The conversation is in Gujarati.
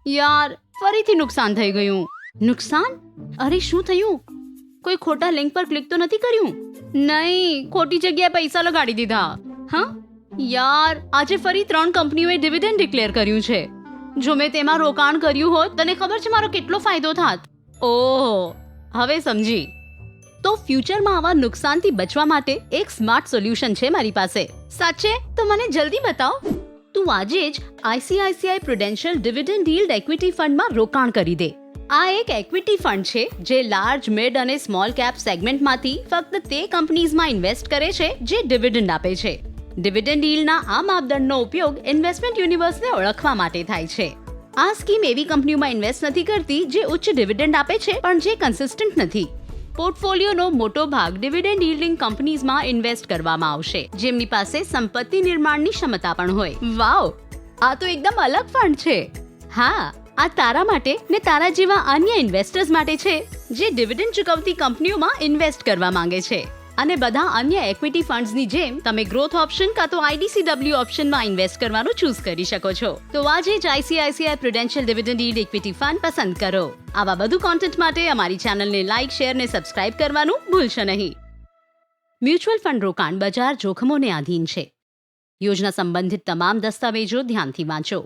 યાર ફરીથી નુકસાન થઈ ગયું. નુકસાન? અરે શું થયું? કોઈ ખોટા લિંક પર ક્લિક તો નથી કર્યું? નહીં, ખોટી જગ્યાએ પૈસા લગાડી દીધા. હા યાર, આજે ફરી 3 કંપનીઓએ ડિવિડન્ડ ડિક્લેર કર્યું છે. જો મેં તેમાં રોકાણ કર્યું હોત, તને ખબર છે મારો કેટલો ફાયદો થાત. ઓહ, હવે સમજી. તો ફ્યુચરમાં આવા નુકસાનથી બચવા માટે એક સ્માર્ટ સોલ્યુશન છે મારી પાસે. સાચે? તો મને જલ્દી બતાવ. તું આજે જ ICICI Prudential dividend yield equity ફંડમાં રોકાણ કરી દે. આ એક ઇક્વિટી ફંડ છે જે લાર્જ, મિડ અને સ્મોલ કેપ સેગમેન્ટમાંથી ફક્ત તે કંપનીઝમાં ઇન્વેસ્ટ કરે છે જે ડિવિડન્ડ આપે છે. ડિવિડન્ડ યીલ્ડના આ માપદંડનો ઉપયોગ ઇન્વેસ્ટમેન્ટ યુનિવર્સને ઓળખવા માટે થાય છે. આ સ્કીમ એવી કંપનીઓમાં ઇન્વેસ્ટ નથી કરતી જે ઉચ્ચ ડિવિડન્ડ આપે છે પણ જે કન્સિસ્ટન્ટ નથી. પોર્ટફોલિયોનો મોટો ભાગ ડિવિડન્ડ યીલ્ડિંગ કંપનીઝમાં ઇન્વેસ્ટ કરવામાં આવશે જેમની પાસે સંપત્તિ નિર્માણની ક્ષમતા પણ હોય. વાવ, આ તો એકદમ અલગ ફંડ છે. હા, આ તારા માટે ને તારા જેવા અન્ય ઇન્વેસ્ટર્સ માટે છે જે ડિવિડન્ડ ચૂકવતી કંપનીઓમાં ઇન્વેસ્ટ કરવા માંગે છે. અને બધા અન્ય ઇક્વિટી ફંડ્સની જેમ તમે ગ્રોથ ઓપ્શન કાં તો આઈડીસીડબ્લ્યુ ઓપ્શનમાં ઇન્વેસ્ટ કરવાનું ચૂઝ કરી શકો છો. તો આજે જ ICICI Prudential dividend yield equity fund પસંદ કરો. આવા વધુ કોન્ટેન્ટ માટે અમારી ચેનલને લાઇક, શેર ને સબસ્ક્રાઇબ કરવાનું ભૂલશો નહીં. મ્યુચ્યુઅલ ફંડ રોકાણ બજાર જોખમોને આધીન છે. યોજના સંબંધિત તમામ દસ્તાવેજો ધ્યાનથી વાંચો.